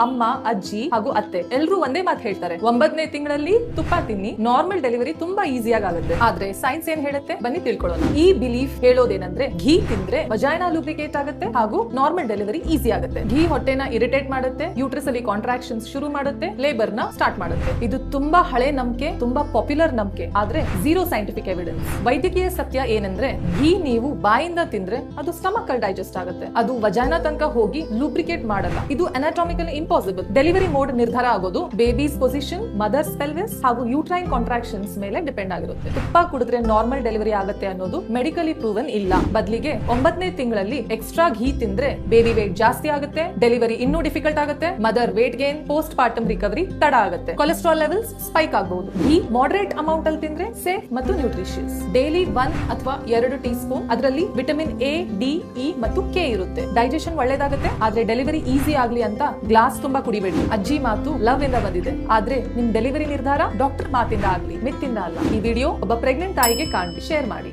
ಅಮ್ಮ, ಅಜ್ಜಿ ಹಾಗೂ ಅತ್ತೆ ಎಲ್ಲರೂ ಒಂದೇ ಮಾತು ಹೇಳ್ತಾರೆ, 9ನೇ ತಿಂಗಳಲ್ಲಿ ತುಪ್ಪ ತಿನ್ನಿ, ನಾರ್ಮಲ್ ಡೆಲಿವರಿ ತುಂಬಾ ಈಸಿಯಾಗಿ ಆಗುತ್ತೆ. ಆದ್ರೆ ಸೈನ್ಸ್ ಏನ್ ಹೇಳುತ್ತೆ ಬನ್ನಿ ತಿಳ್ಕೊಳ್ಳೋಣ. ಈ ಬಿಲೀಫ್ ಹೇಳೋದೇನಂದ್ರೆ ಘೀ ತಿಂದ್ರೆ ವಜೈನಾ ಲೂಬ್ರಿಕೇಟ್ ಆಗುತ್ತೆ ಹಾಗೂ ನಾರ್ಮಲ್ ಡೆಲಿವರಿ ಈಸಿ ಆಗುತ್ತೆ. ಘೀ ಹೊಟ್ಟೆನ ಇರಿಟೇಟ್ ಮಾಡುತ್ತೆ, ಯೂಟ್ರಸ್ ಅಲ್ಲಿ ಕಾಂಟ್ರಾಕ್ಷನ್ಸ್ ಶುರು ಮಾಡುತ್ತೆ, ಲೇಬರ್ ನ ಸ್ಟಾರ್ಟ್ ಮಾಡುತ್ತೆ. ಇದು ತುಂಬಾ ಹಳೆ ನಂಬಿಕೆ, ತುಂಬಾ ಪಾಪ್ಯುಲರ್ ನಂಬಿಕೆ, ಆದ್ರೆ ಝೀರೋ ಸೈಂಟಿಫಿಕ್ ಎವಿಡೆನ್ಸ್. ವೈದ್ಯಕೀಯ ಸತ್ಯ ಏನಂದ್ರೆ ಘೀ ನೀವು ಬಾಯಿಂದ ತಿಂದ್ರೆ ಅದು ಸ್ಟಮಕ್ ಅಲ್ಲಿ ಡೈಜೆಸ್ಟ್ ಆಗುತ್ತೆ, ಅದು ವಜೈನಾ ತನಕ ಹೋಗಿ ಲೂಬ್ರಿಕೇಟ್ ಮಾಡಲ್ಲ. ಇದು ಅನಾಟಮಿಕಲ್ ಇಂಪಾಸಿಬಲ್. ಡೆಲಿವರಿ ಮೋಡ್ ನಿರ್ಧಾರ ಆಗೋದು ಬೇಬೀಸ್ ಪೊಸಿಷನ್, ಮದರ್ಸ್ ಪೆಲ್ವಿಸ್ ಹಾಗೂ ಯೂಟ್ರೈನ್ ಕಾಂಟ್ರಾಕ್ಷನ್ಸ್ ಮೇಲೆ ಡಿಪೆಂಡ್ ಆಗಿರುತ್ತೆ. ತುಪ್ಪ ಕುಡಿದ್ರೆ ನಾರ್ಮಲ್ ಡೆಲಿವರಿ ಆಗುತ್ತೆ ಅನ್ನೋದು ಮೆಡಿಕಲಿ ಪ್ರೂವನ್ ಇಲ್ಲ. ಬದಲಿಗೆ 9ನೇ ತಿಂಗಳಲ್ಲಿ ಎಕ್ಸ್ಟ್ರಾ ಘೀ ತಿಂದ್ರೆ ಬೇಬಿ ವೇಟ್ ಜಾಸ್ತಿ ಆಗುತ್ತೆ, ಡೆಲಿವರಿ ಇನ್ನೂ ಡಿಫಿಕಲ್ಟ್ ಆಗುತ್ತೆ, mother weight gain, post partum recovery ತಡ ಆಗುತ್ತೆ, ಕೊಲೆಸ್ಟ್ರಾಲ್ ಲೆವೆಲ್ಸ್ ಸ್ಪೈಕ್ ಆಗಬಹುದು. ಘೀ ಮಾಡರೇಟ್ ಅಮೌಂಟ್ ಅಲ್ಲಿ ತಿಂದ್ರೆ ಸೇಫ್ ಮತ್ತು ನ್ಯೂಟ್ರಿಷಿಯಸ್. ಡೈಲಿ 1 ಅಥವಾ 2 ಟೀ ಸ್ಪೂನ್. ಅದರಲ್ಲಿ ವಿಟಮಿನ್ ಎ, ಡಿ, ಇ ಮತ್ತು ಕೆ ಇರುತ್ತೆ. ಡೈಜೆಷನ್ ಒಳ್ಳೇದಾಗುತ್ತೆ, ಆದ್ರೆ ಡೆಲಿವರಿ ಈಸಿ ಆಗ್ಲಿ ಅಂತ ಗ್ಲಾಸ್ ತುಂಬಾ ಕುಡಿಬೇಡಿ. ಅಜ್ಜಿ ಮಾತು ಲವ್ ಇಂದ ಬಂದಿದೆ, ಆದ್ರೆ ನಿಮ್ ಡೆಲಿವರಿ ನಿರ್ಧಾರ ಡಾಕ್ಟರ್ ಮಾತಿಂದ ಆಗ್ಲಿ, ಮಿತ್ತಿಂದ ಅಲ್ಲ. ಈ ವಿಡಿಯೋ ಒಬ್ಬ ಪ್ರೆಗ್ನೆಂಟ್ ತಾಯಿಗೆ ಕಾಣ್ಲಿ, ಶೇರ್ ಮಾಡಿ.